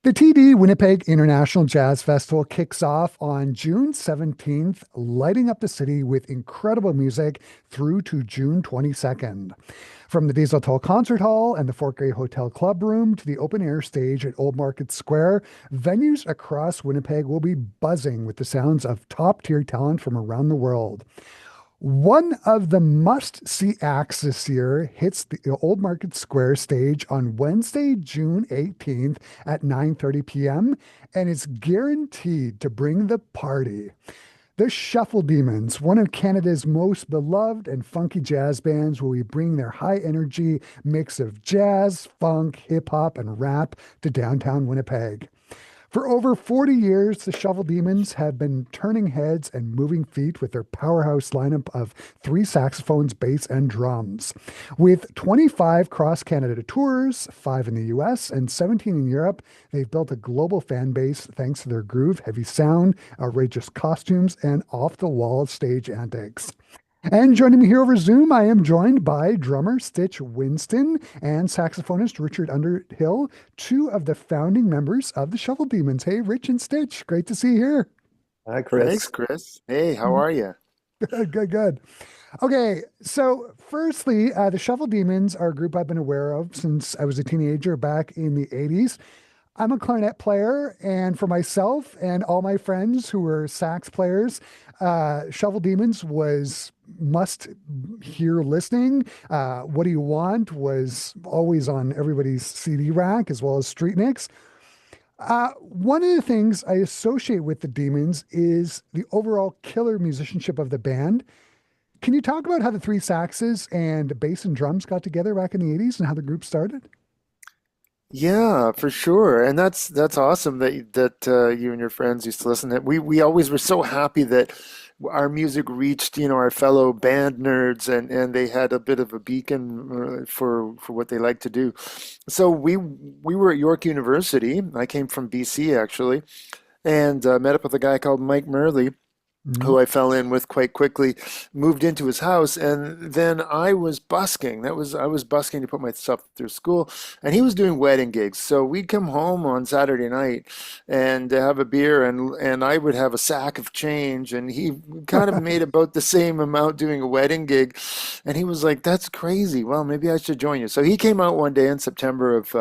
The TD Winnipeg International Jazz Festival kicks off on June 17th, lighting up the city with incredible music through to June 22nd. From the Desautels Concert Hall and the Fort Garry Hotel Club Room to the open air stage at Old Market Square, venues across Winnipeg will be buzzing with the sounds of top tier talent from around the world. One of the must-see acts this year hits the Old Market Square stage on Wednesday, June 18th at 9:30 p.m. and is guaranteed to bring the party. The Shuffle Demons, one of Canada's most beloved and funky jazz bands, will be bringing their high energy mix of jazz, funk, hip hop, and rap to downtown Winnipeg. For over 40 years, the Shovel Demons have been turning heads and moving feet with their powerhouse lineup of three saxophones, bass, and drums. With 25 cross Canada tours, five in the US, and 17 in Europe, they've built a global fan base thanks to their groove, heavy sound, outrageous costumes, and off the wall stage antics. And joining me here over Zoom, I am joined by drummer Stitch Winston and saxophonist Richard Underhill, two of the founding members of the Shovel Demons. Hey, Rich and Stitch, great to see you here. Hi, Thanks, Chris. Chris. Hey, how are you? Good, good, good. Okay, so firstly, the Shovel Demons are a group I've been aware of since I was a teenager back in the 80s. I'm a clarinet player, and for myself and all my friends who were sax players, Shovel Demons was must hear listening. What Do You Want was always on everybody's CD rack as well as Street Nicks. One of the things I associate with the Demons is the overall killer musicianship of the band. Can you talk about how the three saxes and bass and drums got together back in the 80s and how the group started? Yeah, for sure. And that's awesome that you and your friends used to listen. That we always were so happy that our music reached, our fellow band nerds, and they had a bit of a beacon for what they like to do. So we were at York University. I came from BC actually, and met up with a guy called Mike Murley, Mhm. who I fell in with quite quickly, moved into his house, and then I was busking. I was busking to put myself through school, and he was doing wedding gigs. So we'd come home on Saturday night and have a beer, and I would have a sack of change, and he kind of made about the same amount doing a wedding gig, and he was like, "That's crazy. Well, maybe I should join you." So he came out one day in September of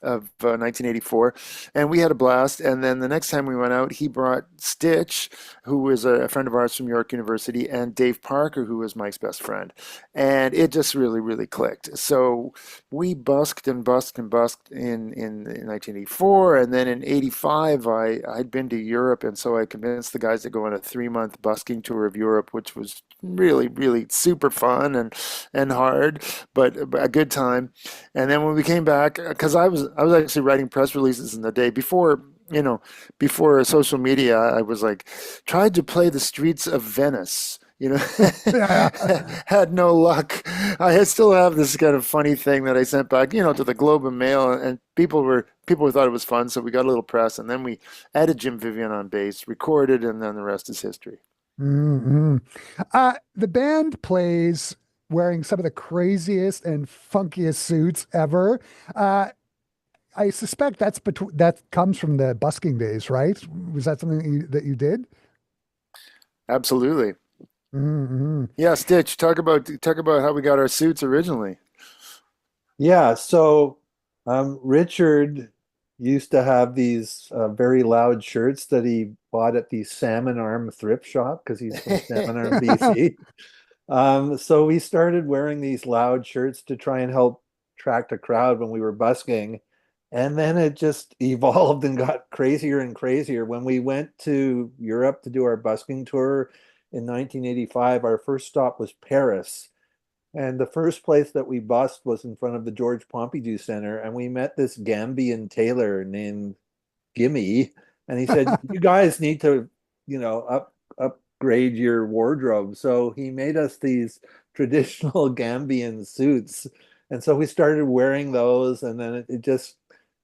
1984, and we had a blast. And then the next time we went out, he brought Stitch, who was a friend of ours from York University, and Dave Parker, who was Mike's best friend, and it just really, really clicked. So we busked and busked and busked in 1984, and then in '85, I'd been to Europe, and so I convinced the guys to go on a 3 month busking tour of Europe, which was really, really super fun and hard, but a good time. And then when we came back, because I was actually writing press releases in the day before, before social media, I was like, tried to play the streets of Venice. Yeah. Had no luck. Still have this kind of funny thing that I sent back, to the Globe and Mail, and people thought it was fun, so we got a little press, and then we added Jim Vivian on bass, recorded, and then the rest is history. Mhm. The band plays wearing some of the craziest and funkiest suits ever. Uh, I suspect that comes from the busking days, right? Was that something that you did? Absolutely. Hmm. Yeah, Stitch, talk about how we got our suits originally. Richard used to have these very loud shirts that he bought at the Salmon Arm thrift shop because he's from Salmon Arm, BC. So we started wearing these loud shirts to try and help attract a crowd when we were busking. And then it just evolved and got crazier and crazier. When we went to Europe to do our busking tour in 1985, our first stop was Paris. And the first place that we bussed was in front of the George Pompidou Center. And we met this Gambian tailor named Gimme. And he said, "You guys need to, upgrade your wardrobe." So he made us these traditional Gambian suits. And so we started wearing those, and then it just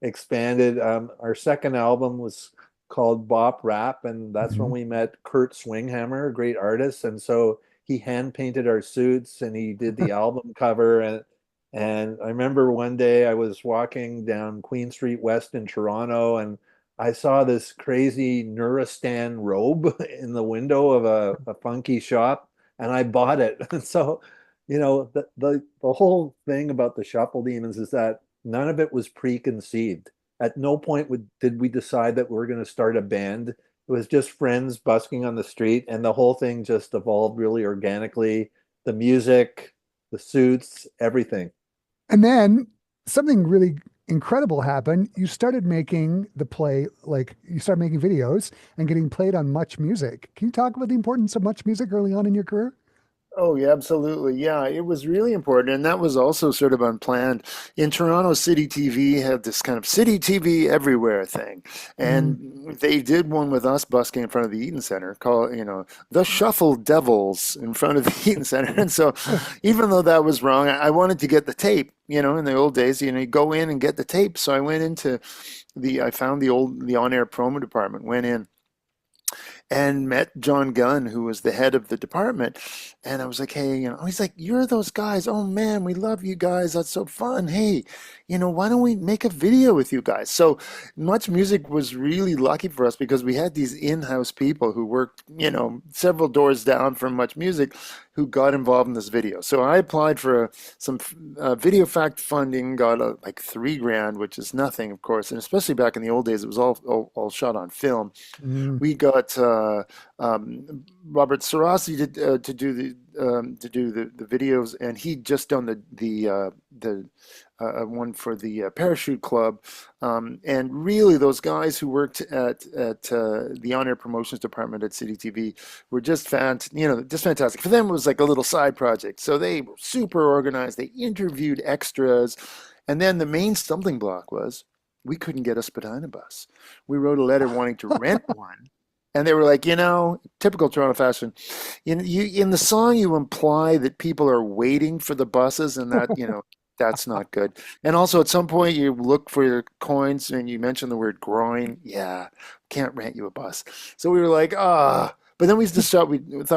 expanded. Our second album was called Bop Rap, and that's when we met Kurt Swinghammer, a great artist. And so he hand painted our suits and he did the album cover. And And I remember one day I was walking down Queen Street West in Toronto, and I saw this crazy Nuristan robe in the window of a funky shop, and I bought it. And so, the whole thing about the Shuffle Demons is that none of it was preconceived. At no point did we decide that we were going to start a band. It was just friends busking on the street, and the whole thing just evolved really organically. The music, the suits, everything. And then something really incredible happened. You started making you started making videos and getting played on Much Music. Can you talk about the importance of Much Music early on in your career? Oh, yeah, absolutely. Yeah, it was really important. And that was also sort of unplanned. In Toronto, City TV had this kind of City TV everywhere thing. Mm. And they did one with us busking in front of the Eaton Center called, the Shuffle Devils in front of the Eaton Center. And so even though that was wrong, I wanted to get the tape. In the old days, you go in and get the tape. So I went into I found the on-air promo department, went in and met John Gunn, who was the head of the department. And I was like, hey, he's like, you're those guys. Oh man, we love you guys. That's so fun. Hey, why don't we make a video with you guys? So Much Music was really lucky for us because we had these in-house people who worked, several doors down from Much Music who got involved in this video. So I applied for some video fact funding, got like $3,000, which is nothing, of course. And especially back in the old days, it was all shot on film. Mm. We got Robert Sarasi to do the videos, and he'd just done the one for the Parachute Club, and really those guys who worked at the on-air promotions department at City TV were just just fantastic. For them, it was like a little side project, so they were super organized. They interviewed extras, and then the main stumbling block was we couldn't get a Spadina bus. We wrote a letter wanting to rent one. And they were like, typical Toronto fashion. In the song, you imply that people are waiting for the buses, and that, that's not good. And also, at some point, you look for your coins, and you mention the word groin. Yeah, can't rent you a bus. So we were like, ah. But then we thought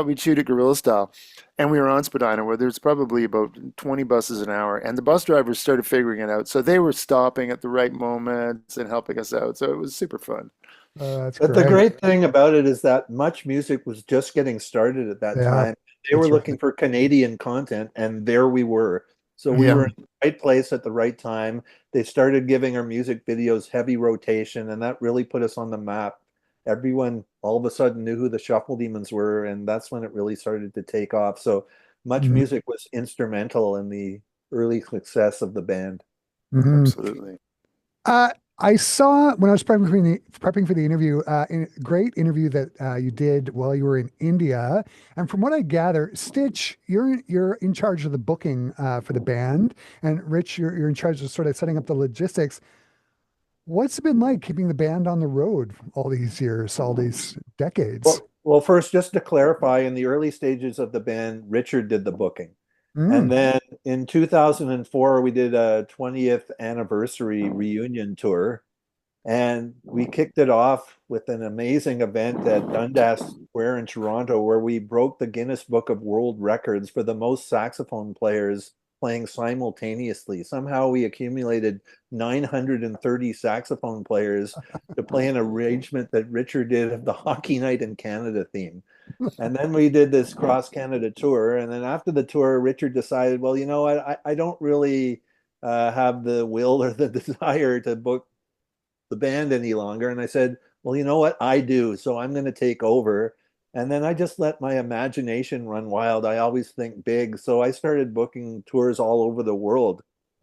we'd shoot it guerrilla style, and we were on Spadina, where there's probably about 20 buses an hour, and the bus drivers started figuring it out. So they were stopping at the right moments and helping us out. So it was super fun. That's But the great. great thing about it is that Much Music was just getting started at that Yeah, time. They were that's looking right. for Canadian content, and there we were. So we Yeah. were Mhm. in the right place at the right time. They started giving our music videos heavy rotation, and that really put us on the map. Everyone all of a sudden knew who the Shuffle Demons were, and that's when it really started to take off. So Much Mhm. Music was instrumental in the early success of the band. Mhm. Absolutely. I saw when I was prepping for the interview, great interview that you did while you were in India. And from what I gather, Stitch, you're in charge of the booking for the band, and Rich, you're in charge of sort of setting up the logistics. What's it been like keeping the band on the road all these years, all these decades? Well, first, just to clarify, in the early stages of the band, Richard did the booking. And Mm. then in 2004, we did a 20th anniversary reunion tour. And we kicked it off with an amazing event at Dundas Square in Toronto, where we broke the Guinness Book of World Records for the most saxophone players playing simultaneously. Somehow we accumulated 930 saxophone players to play an arrangement that Richard did of the Hockey Night in Canada theme. And then we did this cross Canada tour. And then after the tour, Richard decided, well, you know what? I don't really have the will or the desire to book the band any longer. And I said, well, you know what? I do. So I'm going to take over. And then I just let my imagination run wild. I always think big. So I started booking tours all over the world.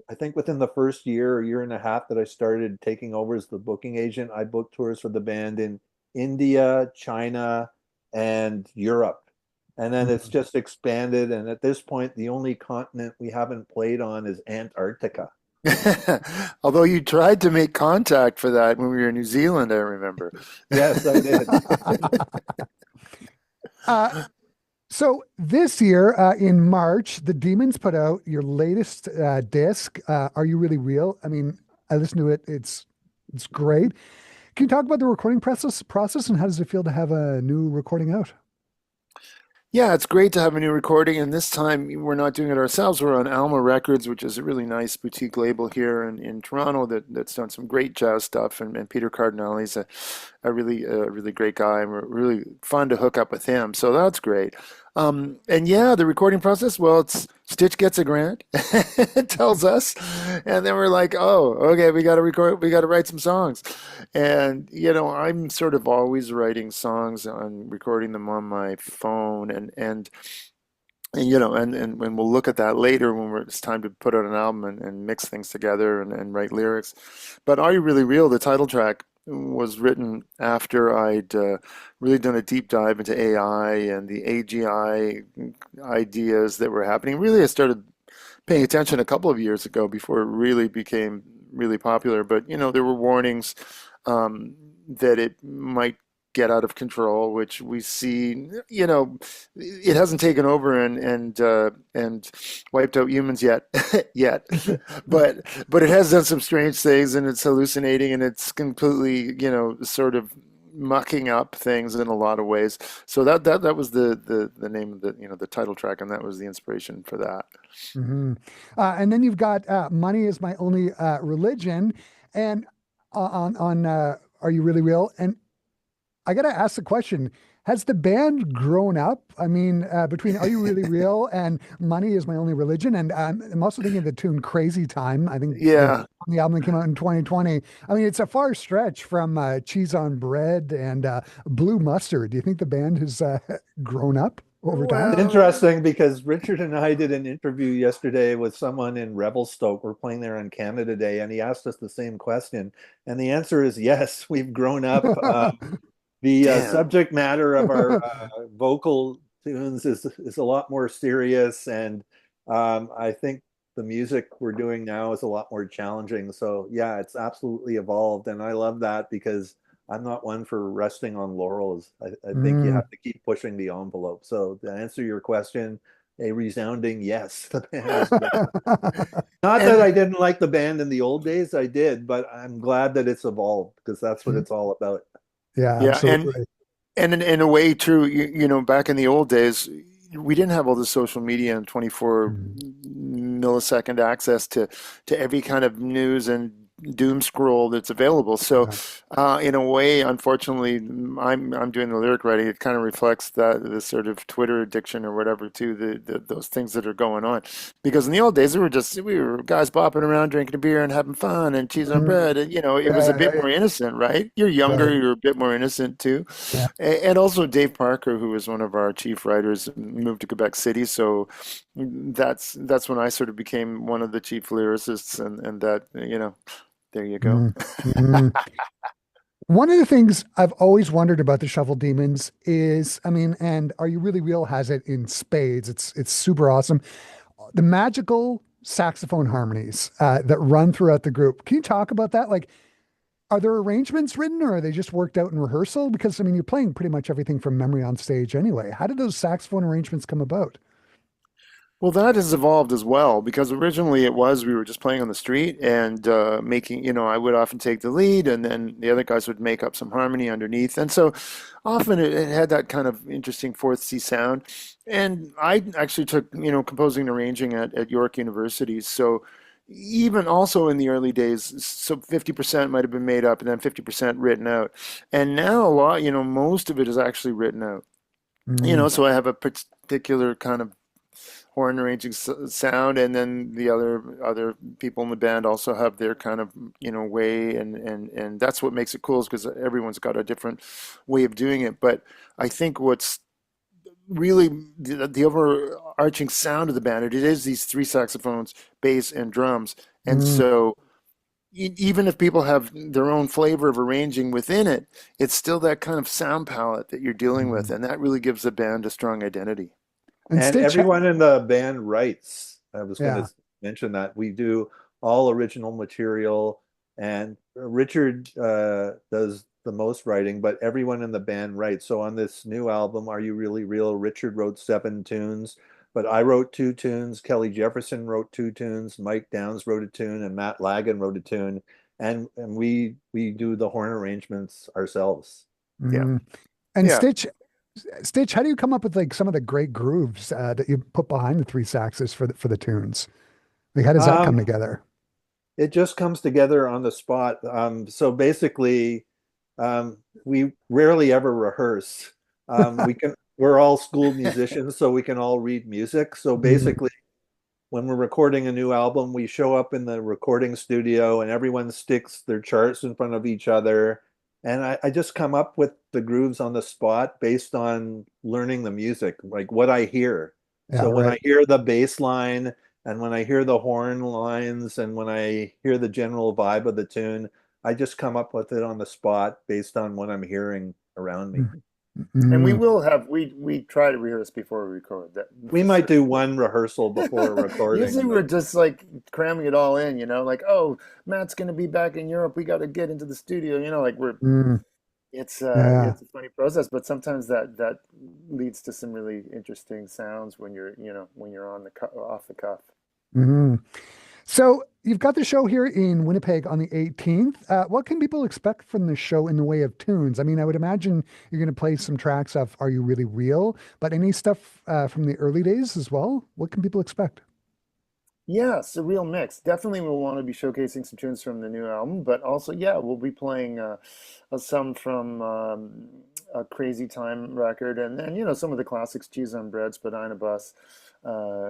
I think within the first year or year and a half that I started taking over as the booking agent, I booked tours for the band in India, China, and Europe. And then it's Mhm. just expanded. And at this point, the only continent we haven't played on is Antarctica. Although you tried to make contact for that when we were in New Zealand, I remember. Yes, I did. Uh, So this year, in March, the Demons put out your latest disc. Are You Really Real? I mean, I listened to it. It's great. Can you talk about the recording process and how does it feel to have a new recording out? Yeah, it's great to have a new recording, and this time we're not doing it ourselves. We're on Alma Records, which is a really nice boutique label here in Toronto that's done some great jazz stuff. And Peter Cardinale's a really great guy, and we're really fun to hook up with him. So that's great. And yeah, the recording process, well, it's Stitch gets a grant, it tells us, and then we're like, oh, okay, we got to record, we got to write some songs. And, I'm sort of always writing songs and recording them on my phone and we'll look at that later when it's time to put out an album and mix things together and write lyrics. But Are You Really Real, the title track, was written after I'd really done a deep dive into AI and the AGI ideas that were happening. Really, I started paying attention a couple of years ago before it really became really popular. But there were warnings that it might get out of control, which we see. It hasn't taken over and wiped out humans yet, yet, but it has done some strange things, and it's hallucinating, and it's completely, sort of mucking up things in a lot of ways. So that was the name of the title track, and that was the inspiration for that. Hmm. And then you've got "Money Is My Only Religion," and on "Are You Really Real?" And I got to ask the question, has the band grown up? I mean, between Are You Really Real and Money Is My Only Religion? And I'm also thinking of the tune Crazy Time. I think Yeah. the album that came out in 2020. I mean, it's a far stretch from Cheese on Bread and Blue Mustard. Do you think the band has grown up over time? It's Well, interesting because Richard and I did an interview yesterday with someone in Revelstoke. We're playing there on Canada Day, and he asked us the same question. And the answer is yes, we've grown up. The damn. subject matter of our vocal tunes is a lot more serious, and I think the music we're doing now is a lot more challenging. So yeah, it's absolutely evolved, and I love that because I'm not one for resting on laurels. I think you Mm. have to keep pushing the envelope. So to answer your question, a resounding yes, the band is grown. Not that I And didn't like the band in the old days, I did, but I'm glad that it's evolved because that's what it's all about. Yeah, yeah, and absolutely. And in a way, true, back in the old days, we didn't have all the social media and 24 Mm. millisecond access to every kind of news and doom scroll that's available. So, Yeah. in a way, unfortunately, I'm doing the lyric writing. It kind of reflects that the sort of Twitter addiction or whatever too, those things that are going on. Because in the old days, we were guys bopping around drinking a beer and having fun and cheese on Mm. bread. And, it was a Yeah, bit more innocent, right? You're younger, right. you're a bit more innocent too. Yeah. And also Dave Parker, who was one of our chief writers, moved to Quebec City. So that's when I sort of became one of the chief lyricists, and that, there you go. Mm. Mm. One of the things I've always wondered about the Shuffle Demons is, I mean, and Are You Really Real has it in spades. It's super awesome. The magical saxophone harmonies that run throughout the group. Can you talk about that? Like, are there arrangements written or are they just worked out in rehearsal? Because I mean, you're playing pretty much everything from memory on stage anyway. How did those saxophone arrangements come about? Well, that has evolved as well because originally it was we were just playing on the street and making, I would often take the lead and then the other guys would make up some harmony underneath. And so often it had that kind of interesting fourth C sound. And I actually took, composing and arranging at York University. So even also in the early days, so 50% might have been made up and then 50% written out. And now a lot, most of it is actually written out. Mm, So I have a particular kind of horn arranging sound, and then the other people in the band also have their kind of way, and that's what makes it cool, is because everyone's got a different way of doing it. But I think what's really the overarching sound of the band, it is these three saxophones, bass, and drums, and mm, so even if people have their own flavor of arranging within it, it's still that kind of sound palette that you're dealing with, mm. and that really gives the band a strong identity. And And Stitch, everyone in the band writes. I was going yeah. to mention that we do all original material, and Richard does the most writing, but everyone in the band writes. So on this new album, Are You Really Real? Richard wrote 7 tunes, but I wrote 2 tunes. Kelly Jefferson wrote 2 tunes. Mike Downs wrote a tune, and Matt Lagan wrote a tune. And we do the horn arrangements ourselves. Yeah. Mm. And Yeah. Stitch, Stitch, how do you come up with like some of the great grooves that you put behind the three saxes for the tunes? Like, how does that come Um, together? it just comes together on the spot. So basically, we rarely ever rehearse. We're all school musicians, so we can all read music. So Mm, basically, when we're recording a new album, we show up in the recording studio and everyone sticks their charts in front of each other. And I just come up with the grooves on the spot based on learning the music, like what I hear. yeah, So when right. I hear the bass line and when I hear the horn lines and when I hear the general vibe of the tune, I just come up with it on the spot based on what I'm hearing around me. Mm, And we mm, will have we try to rehearse before we record that We for might sure. do one rehearsal before a Usually recording, we're but just like cramming it all in, like, oh, Matt's gonna be back in Europe. We got to get into the studio, like mm, yeah. it's a funny process, but sometimes that leads to some really interesting sounds when you're on the off the cuff. Mm. So you've got the show here in Winnipeg on the 18th. What can people expect from the show in the way of tunes? I mean, I would imagine you're going to play some tracks of Are You Really Real? But any stuff from the early days as well? What can people expect? Yeah, it's a real mix. Definitely we'll want to be showcasing some tunes from the new album, but also, yeah, we'll be playing some from a Crazy Time record, and then, some of the classics, Cheese on Bread, Spadina Bus.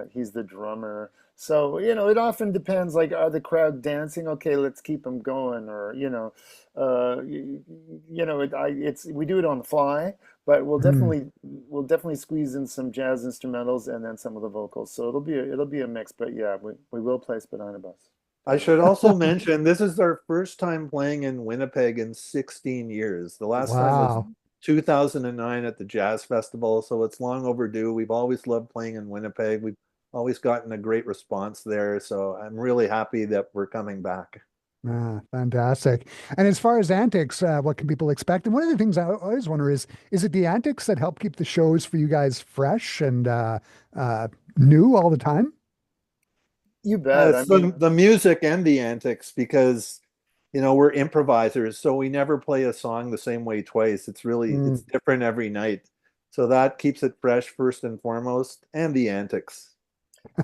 He's the drummer. So, it often depends, like, are the crowd dancing? Okay, let's keep them going, or, we do it on the fly, but we'll Mhm. definitely squeeze in some jazz instrumentals and then some of the vocals. So it'll be a mix, but yeah, we will play Spadina Bus I for should sure. also mention this is our first time playing in Winnipeg in 16 years. The last time was Wow. 2009 at the Jazz Festival, so it's long overdue. We've always loved playing in Winnipeg. We've always gotten a great response there, so I'm really happy that we're coming back. Fantastic. And as far as antics, what can people expect? And one of the things I always wonder is it the antics that help keep the shows for you guys fresh and uh, new all the time? You bet. I It's the mean, the music and the antics because we're improvisers, so we never play a song the same way twice. It's Mm, different every night. So that keeps it fresh first and foremost, and the antics.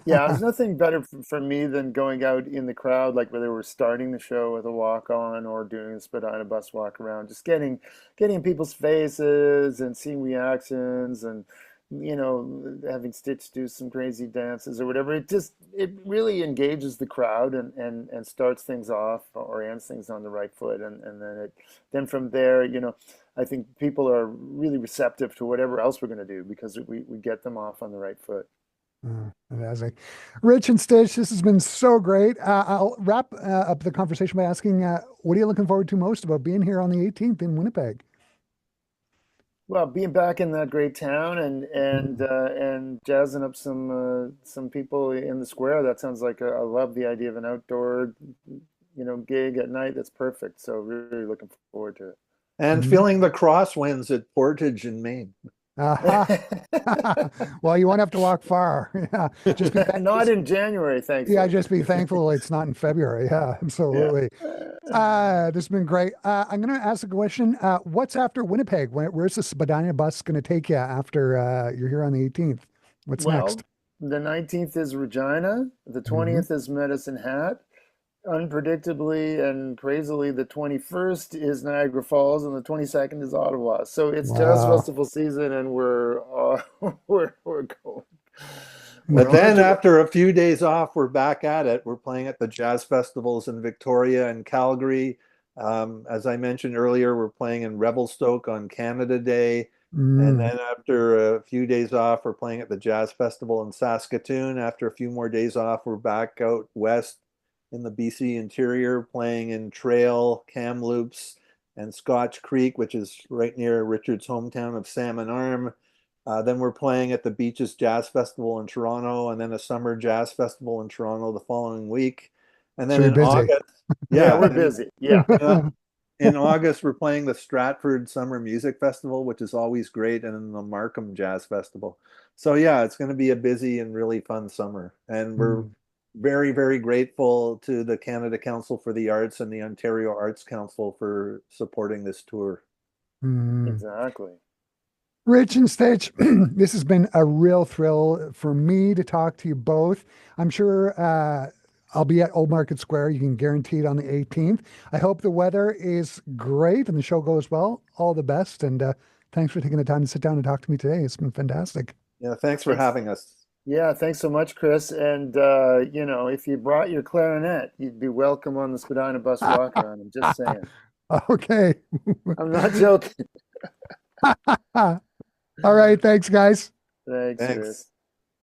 yeah, there's nothing better for me than going out in the crowd, like whether we're starting the show with a walk on or doing a Spadina Bus walk around, just getting in people's faces and seeing reactions and having Stitch do some crazy dances or whatever. It really engages the crowd and starts things off or ends things on the right foot, and then from there, I think people are really receptive to whatever else we're going to do because we get them off on the right foot. Fantastic. Rich and Stitch, this has been so great. I'll wrap up the conversation by asking, what are you looking forward to most about being here on the 18th in Winnipeg? Well, being back in that great town Mm, and jazzing up some people in the square, that sounds like I love the idea of an outdoor, gig at night. That's perfect. So really looking forward to And mhm. feeling the crosswinds at Portage in Maine. Aha. it. Well, you won't have to walk far. Yeah, just be Not in January, yeah, thankfully. just be thankful it's not in February. Yeah, Yeah. absolutely. This has been great. I'm going to ask a question. What's after Winnipeg? Where's the Spadina bus going to take you after you're here on the 18th? What's next? Well, the 19th is Regina, the Hmm. 20th is Medicine Hat, unpredictably and crazily, the 21st is Niagara Falls, and the 22nd is Ottawa. So it's Jazz Wow. Festival season, and we're we're going. But We're on then to it. after a few days off, we're back at it. We're playing at the jazz festivals in Victoria and Calgary. As I mentioned earlier, we're playing in Revelstoke on Canada Day. And Mm. then after a few days off, we're playing at the Jazz Festival in Saskatoon. After a few more days off, we're back out west in the BC interior, playing in Trail, Kamloops, and Scotch Creek, which is right near Richard's hometown of Salmon Arm. Then we're playing at the Beaches Jazz Festival in Toronto, and then a summer jazz festival in Toronto the following week. And then So you're in busy. August, Yeah, yeah, we're busy. Yeah. in August we're playing the Stratford Summer Music Festival, which is always great, and then the Markham Jazz Festival. So yeah, it's going to be a busy and really fun summer, and we're Mm. very, very grateful to the Canada Council for the Arts and the Ontario Arts Council for supporting this tour. Mm. Exactly. Rich and Stitch, this has been a real thrill for me to talk to you both. I'm sure I'll be at Old Market Square. You can guarantee it on the 18th. I hope the weather is great and the show goes well. All the best. And thanks for taking the time to sit down and talk to me today. It's been fantastic. Yeah, thanks for having us. Yeah, thanks so much, Chris. And if you brought your clarinet, you'd be welcome on the Spadina bus walk around. I'm just saying. Okay. I'm not joking. All right. Thanks, guys. Thanks, Thanks. Chris.